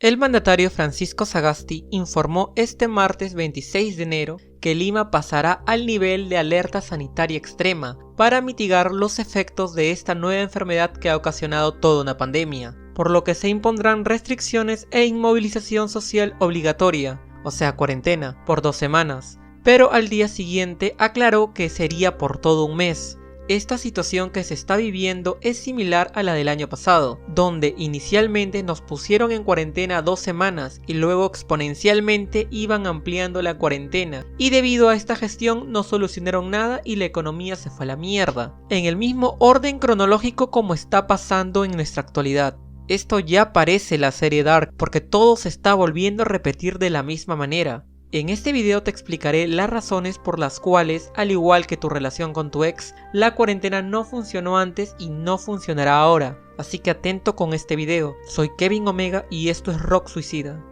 El mandatario Francisco Sagasti informó este martes 26 de enero que Lima pasará al nivel de alerta sanitaria extrema para mitigar los efectos de esta nueva enfermedad que ha ocasionado toda una pandemia, por lo que se impondrán restricciones e inmovilización social obligatoria, o sea cuarentena, por 2 semanas, pero al día siguiente aclaró que sería por todo un mes. Esta situación que se está viviendo es similar a la del año pasado, donde inicialmente nos pusieron en cuarentena 2 semanas y luego exponencialmente iban ampliando la cuarentena, y debido a esta gestión no solucionaron nada y la economía se fue a la mierda, en el mismo orden cronológico como está pasando en nuestra actualidad. Esto ya parece la serie Dark porque todo se está volviendo a repetir de la misma manera. En este video te explicaré las razones por las cuales, al igual que tu relación con tu ex, la cuarentena no funcionó antes y no funcionará ahora. Así que atento con este video. Soy Kevin Omega y esto es Rock Suicida.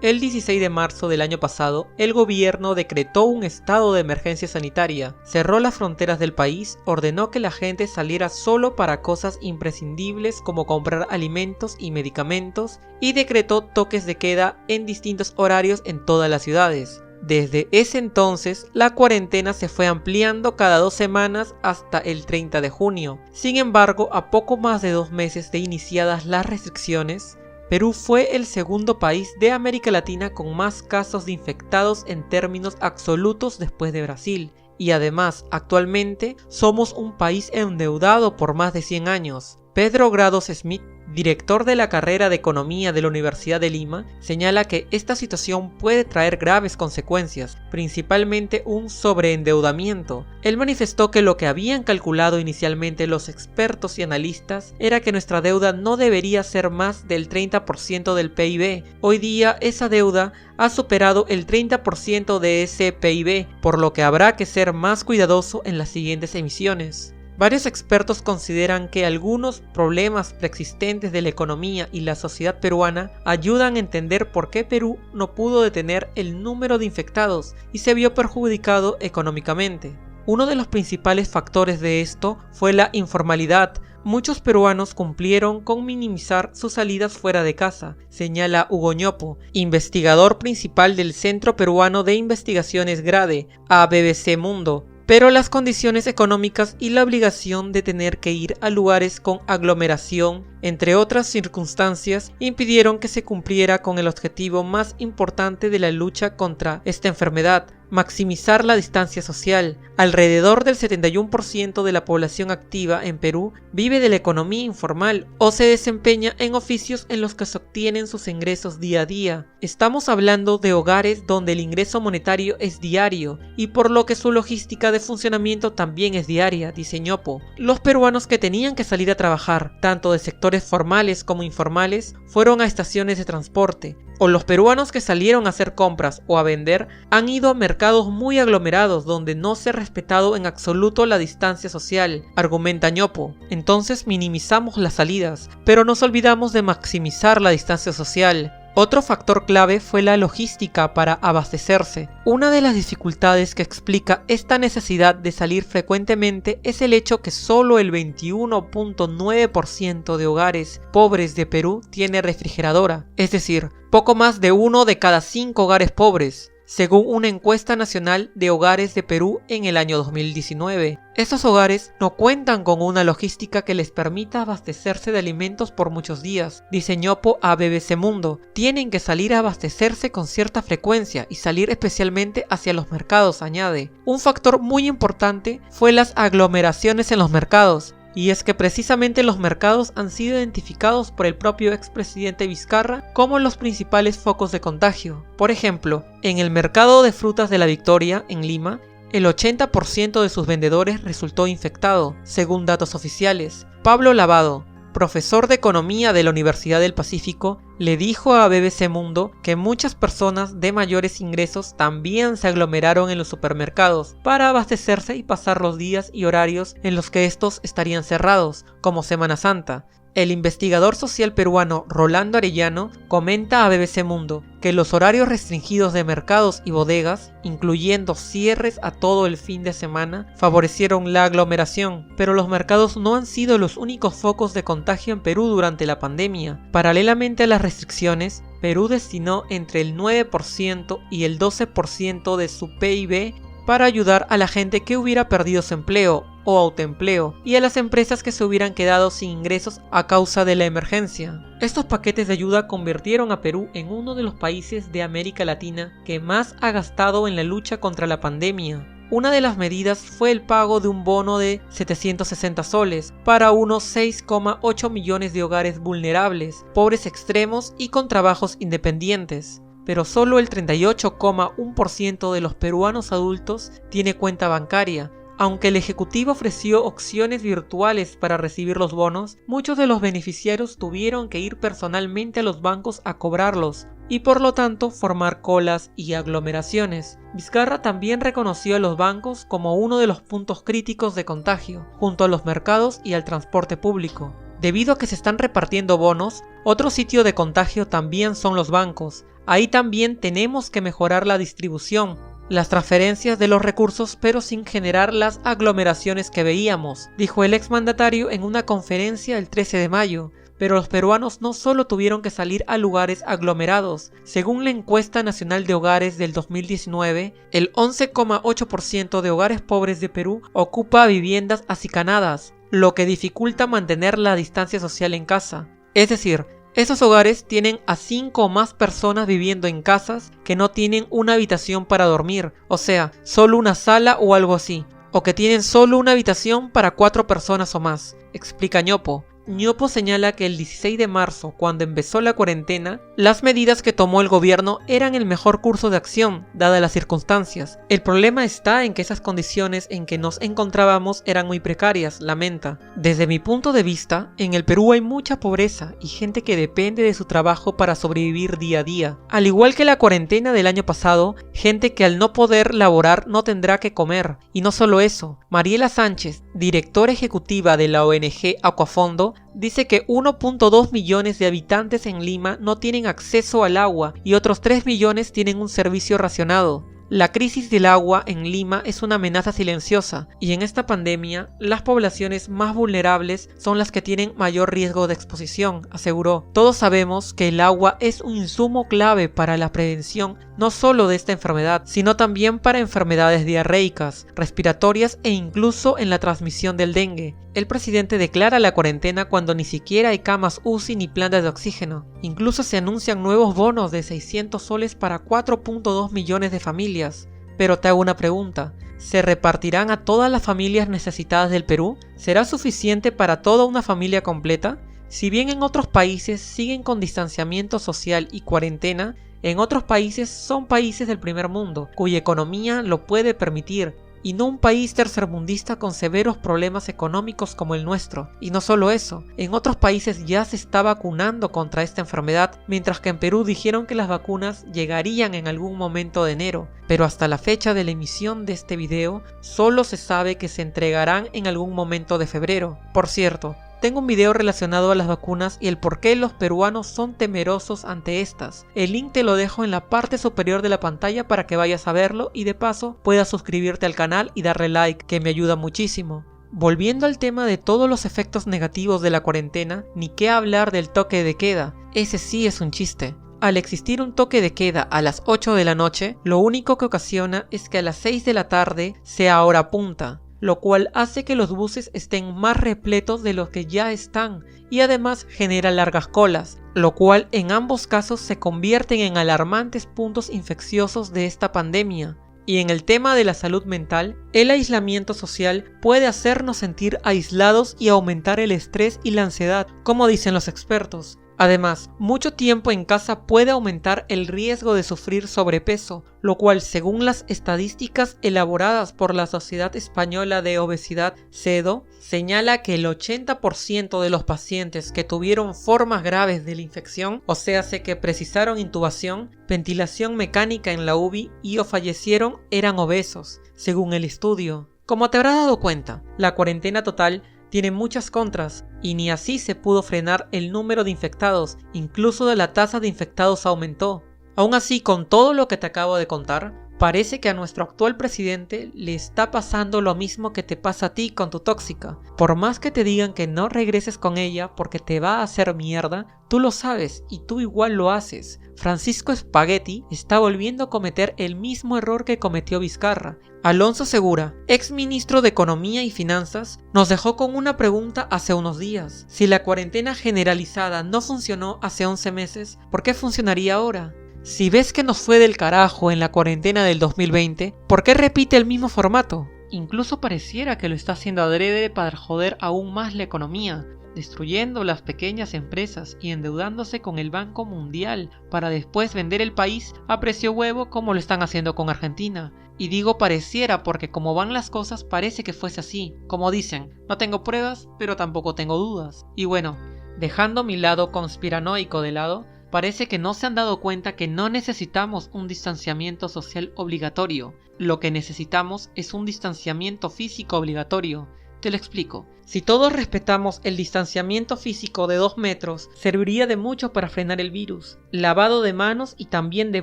El 16 de marzo del año pasado, el gobierno decretó un estado de emergencia sanitaria, cerró las fronteras del país, ordenó que la gente saliera solo para cosas imprescindibles como comprar alimentos y medicamentos y decretó toques de queda en distintos horarios en todas las ciudades. Desde ese entonces, la cuarentena se fue ampliando cada 2 semanas hasta el 30 de junio. Sin embargo, a poco más de 2 meses de iniciadas las restricciones, Perú fue el segundo país de América Latina con más casos de infectados en términos absolutos después de Brasil, y además actualmente somos un país endeudado por más de 100 años. Pedro Grados Smith, director de la carrera de Economía de la Universidad de Lima, señala que esta situación puede traer graves consecuencias, principalmente un sobreendeudamiento. Él manifestó que lo que habían calculado inicialmente los expertos y analistas era que nuestra deuda no debería ser más del 30% del PIB. Hoy día esa deuda ha superado el 30% de ese PIB, por lo que habrá que ser más cuidadoso en las siguientes emisiones. Varios expertos consideran que algunos problemas preexistentes de la economía y la sociedad peruana ayudan a entender por qué Perú no pudo detener el número de infectados y se vio perjudicado económicamente. Uno de los principales factores de esto fue la informalidad. Muchos peruanos cumplieron con minimizar sus salidas fuera de casa, señala Hugo Ñopo, investigador principal del Centro Peruano de Investigaciones GRADE, a BBC Mundo. Pero las condiciones económicas y la obligación de tener que ir a lugares con aglomeración, entre otras circunstancias, impidieron que se cumpliera con el objetivo más importante de la lucha contra esta enfermedad: maximizar la distancia social. Alrededor del 71% de la población activa en Perú vive de la economía informal o se desempeña en oficios en los que se obtienen sus ingresos día a día. Estamos hablando de hogares donde el ingreso monetario es diario y por lo que su logística de funcionamiento también es diaria, dice Ñopo. Los peruanos que tenían que salir a trabajar, tanto de sectores formales como informales, fueron a estaciones de transporte, o los peruanos que salieron a hacer compras o a vender han ido a mercados muy aglomerados donde no se ha respetado en absoluto la distancia social, argumenta Ñopo. Entonces minimizamos las salidas, pero nos olvidamos de maximizar la distancia social. Otro factor clave fue la logística para abastecerse. Una de las dificultades que explica esta necesidad de salir frecuentemente es el hecho que solo el 21.9% de hogares pobres de Perú tiene refrigeradora, es decir, poco más de 1 de cada 5 hogares pobres, según una encuesta nacional de hogares de Perú en el año 2019. Estos hogares no cuentan con una logística que les permita abastecerse de alimentos por muchos días, dice Ñopo a BBC Mundo. Tienen que salir a abastecerse con cierta frecuencia y salir especialmente hacia los mercados, añade. Un factor muy importante fue las aglomeraciones en los mercados. Y es que precisamente los mercados han sido identificados por el propio expresidente Vizcarra como los principales focos de contagio. Por ejemplo, en el mercado de frutas de la Victoria, en Lima, el 80% de sus vendedores resultó infectado, según datos oficiales. Pablo Lavado, profesor de Economía de la Universidad del Pacífico, le dijo a BBC Mundo que muchas personas de mayores ingresos también se aglomeraron en los supermercados para abastecerse y pasar los días y horarios en los que estos estarían cerrados, como Semana Santa. El investigador social peruano Rolando Arellano comenta a BBC Mundo que los horarios restringidos de mercados y bodegas, incluyendo cierres a todo el fin de semana, favorecieron la aglomeración, pero los mercados no han sido los únicos focos de contagio en Perú durante la pandemia. Paralelamente a las restricciones, Perú destinó entre el 9% y el 12% de su PIB para ayudar a la gente que hubiera perdido su empleo o autoempleo y a las empresas que se hubieran quedado sin ingresos a causa de la emergencia. Estos paquetes de ayuda convirtieron a Perú en uno de los países de América Latina que más ha gastado en la lucha contra la pandemia. Una de las medidas fue el pago de un bono de 760 soles para unos 6,8 millones de hogares vulnerables, pobres extremos y con trabajos independientes. Pero solo el 38,1% de los peruanos adultos tiene cuenta bancaria. Aunque el Ejecutivo ofreció opciones virtuales para recibir los bonos, muchos de los beneficiarios tuvieron que ir personalmente a los bancos a cobrarlos y por lo tanto formar colas y aglomeraciones. Vizcarra también reconoció a los bancos como uno de los puntos críticos de contagio, junto a los mercados y al transporte público. Debido a que se están repartiendo bonos, otro sitio de contagio también son los bancos. Ahí también tenemos que mejorar la distribución, las transferencias de los recursos, pero sin generar las aglomeraciones que veíamos, dijo el exmandatario en una conferencia el 13 de mayo. Pero los peruanos no solo tuvieron que salir a lugares aglomerados. Según la encuesta nacional de hogares del 2019, el 11,8% de hogares pobres de Perú ocupa viviendas hacicanadas, lo que dificulta mantener la distancia social en casa. Es decir, esos hogares tienen a 5 o más personas viviendo en casas que no tienen una habitación para dormir, o sea, solo una sala o algo así, o que tienen solo una habitación para 4 personas o más, explica Ñopo. Ñopo señala que el 16 de marzo, cuando empezó la cuarentena, las medidas que tomó el gobierno eran el mejor curso de acción, dadas las circunstancias. El problema está en que esas condiciones en que nos encontrábamos eran muy precarias, lamenta. Desde mi punto de vista, en el Perú hay mucha pobreza y gente que depende de su trabajo para sobrevivir día a día. Al igual que la cuarentena del año pasado, gente que al no poder laborar no tendrá que comer. Y no solo eso, Mariela Sánchez, directora ejecutiva de la ONG Aquafondo, dice que 1.2 millones de habitantes en Lima no tienen acceso al agua y otros 3 millones tienen un servicio racionado. La crisis del agua en Lima es una amenaza silenciosa y en esta pandemia las poblaciones más vulnerables son las que tienen mayor riesgo de exposición, aseguró. Todos sabemos que el agua es un insumo clave para la prevención no solo de esta enfermedad, sino también para enfermedades diarreicas, respiratorias e incluso en la transmisión del dengue. El presidente declara la cuarentena cuando ni siquiera hay camas UCI ni plantas de oxígeno. Incluso se anuncian nuevos bonos de 600 soles para 4.2 millones de familias. Pero te hago una pregunta, ¿se repartirán a todas las familias necesitadas del Perú? ¿Será suficiente para toda una familia completa? Si bien en otros países siguen con distanciamiento social y cuarentena, en otros países son países del primer mundo, cuya economía lo puede permitir, y no un país tercermundista con severos problemas económicos como el nuestro. Y no solo eso, en otros países ya se está vacunando contra esta enfermedad, mientras que en Perú dijeron que las vacunas llegarían en algún momento de enero, pero hasta la fecha de la emisión de este video, solo se sabe que se entregarán en algún momento de febrero. Por cierto, tengo un video relacionado a las vacunas y el por qué los peruanos son temerosos ante estas. El link te lo dejo en la parte superior de la pantalla para que vayas a verlo y de paso puedas suscribirte al canal y darle like, que me ayuda muchísimo. Volviendo al tema de todos los efectos negativos de la cuarentena, ni qué hablar del toque de queda, ese sí es un chiste. Al existir un toque de queda a las 8 de la noche, lo único que ocasiona es que a las 6 de la tarde sea hora punta, lo cual hace que los buses estén más repletos de los que ya están y además genera largas colas, lo cual en ambos casos se convierten en alarmantes puntos infecciosos de esta pandemia. Y en el tema de la salud mental, el aislamiento social puede hacernos sentir aislados y aumentar el estrés y la ansiedad, como dicen los expertos. Además, mucho tiempo en casa puede aumentar el riesgo de sufrir sobrepeso, lo cual, según las estadísticas elaboradas por la Sociedad Española de Obesidad, SEDO, señala que el 80% de los pacientes que tuvieron formas graves de la infección, o sea, que precisaron intubación, ventilación mecánica en la UBI y o fallecieron, eran obesos, según el estudio. Como te habrás dado cuenta, la cuarentena total tiene muchas contras y ni así se pudo frenar el número de infectados, incluso de la tasa de infectados aumentó. Aún así, con todo lo que te acabo de contar, parece que a nuestro actual presidente le está pasando lo mismo que te pasa a ti con tu tóxica. Por más que te digan que no regreses con ella porque te va a hacer mierda, tú lo sabes y tú igual lo haces. Francisco Spaghetti está volviendo a cometer el mismo error que cometió Vizcarra. Alonso Segura, ex ministro de Economía y Finanzas, nos dejó con una pregunta hace unos días. Si la cuarentena generalizada no funcionó hace 11 meses, ¿por qué funcionaría ahora? Si ves que nos fue del carajo en la cuarentena del 2020, ¿por qué repite el mismo formato? Incluso pareciera que lo está haciendo adrede para joder aún más la economía, destruyendo las pequeñas empresas y endeudándose con el Banco Mundial para después vender el país a precio huevo como lo están haciendo con Argentina. Y digo pareciera porque como van las cosas parece que fuese así. Como dicen, no tengo pruebas, pero tampoco tengo dudas. Y bueno, dejando mi lado conspiranoico de lado, parece que no se han dado cuenta que no necesitamos un distanciamiento social obligatorio. Lo que necesitamos es un distanciamiento físico obligatorio. Te lo explico. Si todos respetamos el distanciamiento físico de 2 metros, serviría de mucho para frenar el virus. Lavado de manos y también de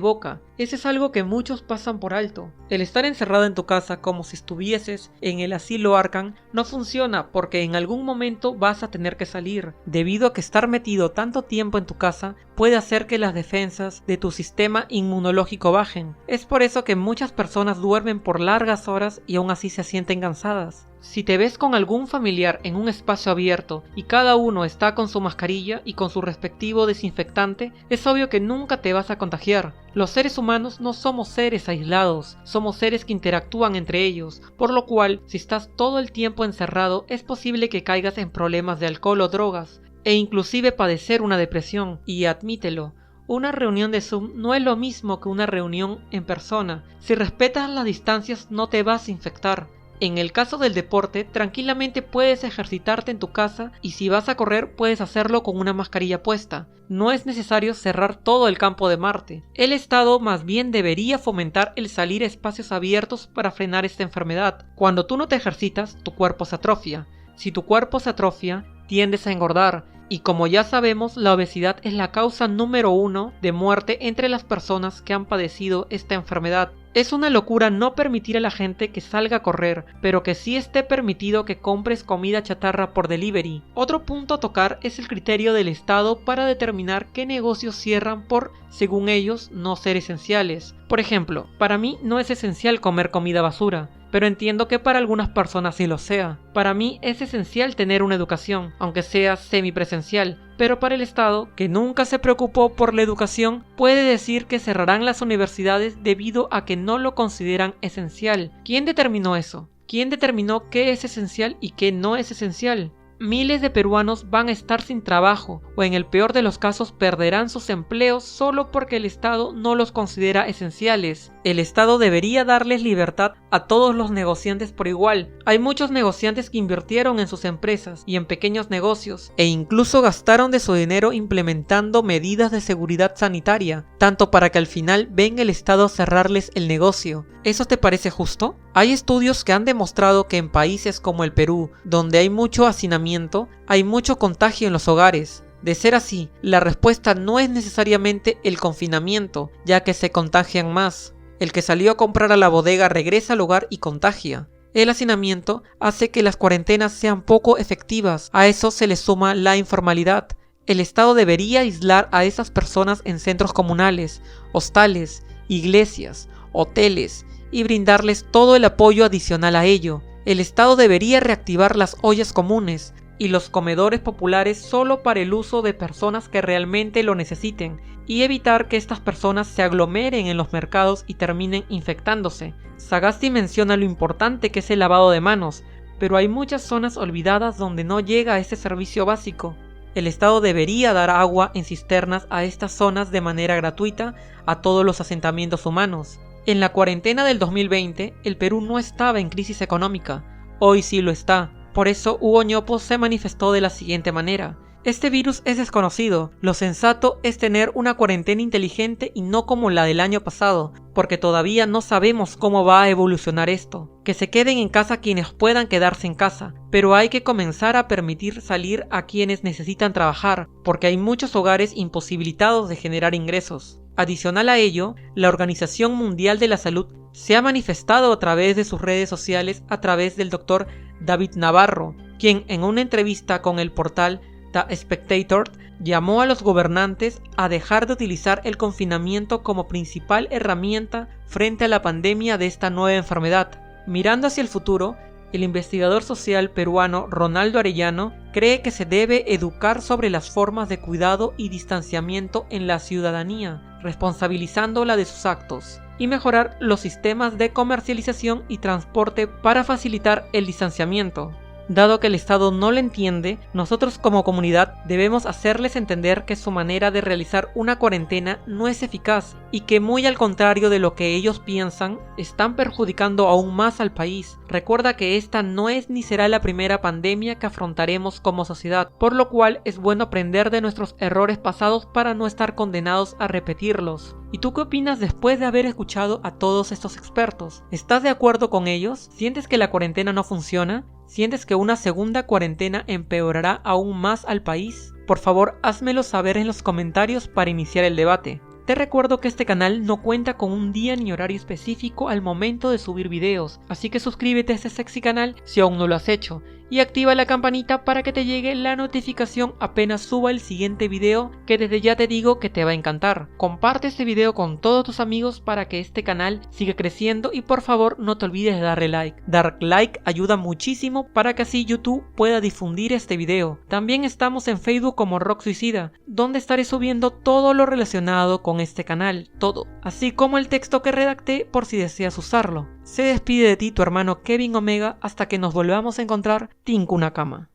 boca. Ese es algo que muchos pasan por alto. El estar encerrado en tu casa como si estuvieses en el asilo Arkham no funciona porque en algún momento vas a tener que salir, debido a que estar metido tanto tiempo en tu casa puede hacer que las defensas de tu sistema inmunológico bajen. Es por eso que muchas personas duermen por largas horas y aún así se sienten cansadas. Si te ves con algún familiar en un espacio abierto y cada uno está con su mascarilla y con su respectivo desinfectante, es obvio que nunca te vas a contagiar. Los seres humanos no somos seres aislados, somos seres que interactúan entre ellos, por lo cual, si estás todo el tiempo encerrado, es posible que caigas en problemas de alcohol o drogas, e inclusive padecer una depresión, y admítelo. Una reunión de Zoom no es lo mismo que una reunión en persona. Si respetas las distancias no te vas a infectar. En el caso del deporte, tranquilamente puedes ejercitarte en tu casa y si vas a correr puedes hacerlo con una mascarilla puesta. No es necesario cerrar todo el campo de Marte. El Estado más bien debería fomentar el salir a espacios abiertos para frenar esta enfermedad. Cuando tú no te ejercitas, tu cuerpo se atrofia. Si tu cuerpo se atrofia, tiendes a engordar. Y como ya sabemos, la obesidad es la causa número 1 de muerte entre las personas que han padecido esta enfermedad. Es una locura no permitir a la gente que salga a correr, pero que sí esté permitido que compres comida chatarra por delivery. Otro punto a tocar es el criterio del Estado para determinar qué negocios cierran por, según ellos, no ser esenciales. Por ejemplo, para mí no es esencial comer comida basura, pero entiendo que para algunas personas sí lo sea. Para mí es esencial tener una educación, aunque sea semipresencial, pero para el Estado, que nunca se preocupó por la educación, puede decir que cerrarán las universidades debido a que no lo consideran esencial. ¿Quién determinó eso? ¿Quién determinó qué es esencial y qué no es esencial? Miles de peruanos van a estar sin trabajo o en el peor de los casos perderán sus empleos solo porque el Estado no los considera esenciales. El Estado debería darles libertad a todos los negociantes por igual. Hay muchos negociantes que invirtieron en sus empresas y en pequeños negocios e incluso gastaron de su dinero implementando medidas de seguridad sanitaria, tanto para que al final venga el Estado a cerrarles el negocio. ¿Eso te parece justo? Hay estudios que han demostrado que en países como el Perú, donde hay mucho hacinamiento, hay mucho contagio en los hogares. De ser así, la respuesta no es necesariamente el confinamiento, ya que se contagian más. El que salió a comprar a la bodega regresa al hogar y contagia. El hacinamiento hace que las cuarentenas sean poco efectivas. A eso se le suma la informalidad. El Estado debería aislar a esas personas en centros comunales, hostales, iglesias, hoteles y brindarles todo el apoyo adicional a ello. El Estado debería reactivar las ollas comunes y los comedores populares solo para el uso de personas que realmente lo necesiten y evitar que estas personas se aglomeren en los mercados y terminen infectándose. Sagasti menciona lo importante que es el lavado de manos, pero hay muchas zonas olvidadas donde no llega a este servicio básico. El Estado debería dar agua en cisternas a estas zonas de manera gratuita a todos los asentamientos humanos. En la cuarentena del 2020, el Perú no estaba en crisis económica. Hoy sí lo está. Por eso Hugo Ñopo se manifestó de la siguiente manera: Este virus es desconocido, lo sensato es tener una cuarentena inteligente y no como la del año pasado, porque todavía no sabemos cómo va a evolucionar esto. Que se queden en casa quienes puedan quedarse en casa, pero hay que comenzar a permitir salir a quienes necesitan trabajar, porque hay muchos hogares imposibilitados de generar ingresos. Adicional a ello, la Organización Mundial de la Salud se ha manifestado a través de sus redes sociales a través del Dr. David Nabarro, quien en una entrevista con el portal The Spectator llamó a los gobernantes a dejar de utilizar el confinamiento como principal herramienta frente a la pandemia de esta nueva enfermedad. Mirando hacia el futuro, el investigador social peruano Ronaldo Arellano cree que se debe educar sobre las formas de cuidado y distanciamiento en la ciudadanía, responsabilizándola de sus actos, y mejorar los sistemas de comercialización y transporte para facilitar el distanciamiento. Dado que el Estado no lo entiende, nosotros como comunidad debemos hacerles entender que su manera de realizar una cuarentena no es eficaz y que muy al contrario de lo que ellos piensan, están perjudicando aún más al país. Recuerda que esta no es ni será la primera pandemia que afrontaremos como sociedad, por lo cual es bueno aprender de nuestros errores pasados para no estar condenados a repetirlos. ¿Y tú qué opinas después de haber escuchado a todos estos expertos? ¿Estás de acuerdo con ellos? ¿Sientes que la cuarentena no funciona? ¿Sientes que una segunda cuarentena empeorará aún más al país? Por favor, házmelo saber en los comentarios para iniciar el debate. Te recuerdo que este canal no cuenta con un día ni horario específico al momento de subir videos, así que suscríbete a este sexy canal si aún no lo has hecho, y activa la campanita para que te llegue la notificación apenas suba el siguiente video, que desde ya te digo que te va a encantar. Comparte este video con todos tus amigos para que este canal siga creciendo y por favor no te olvides de darle like. Dar like ayuda muchísimo para que así YouTube pueda difundir este video. También estamos en Facebook como Rock Suicida, donde estaré subiendo todo lo relacionado con este canal, todo, así como el texto que redacté por si deseas usarlo. Se despide de ti tu hermano Kevin Omega hasta que nos volvamos a encontrar. Tinku Nakama.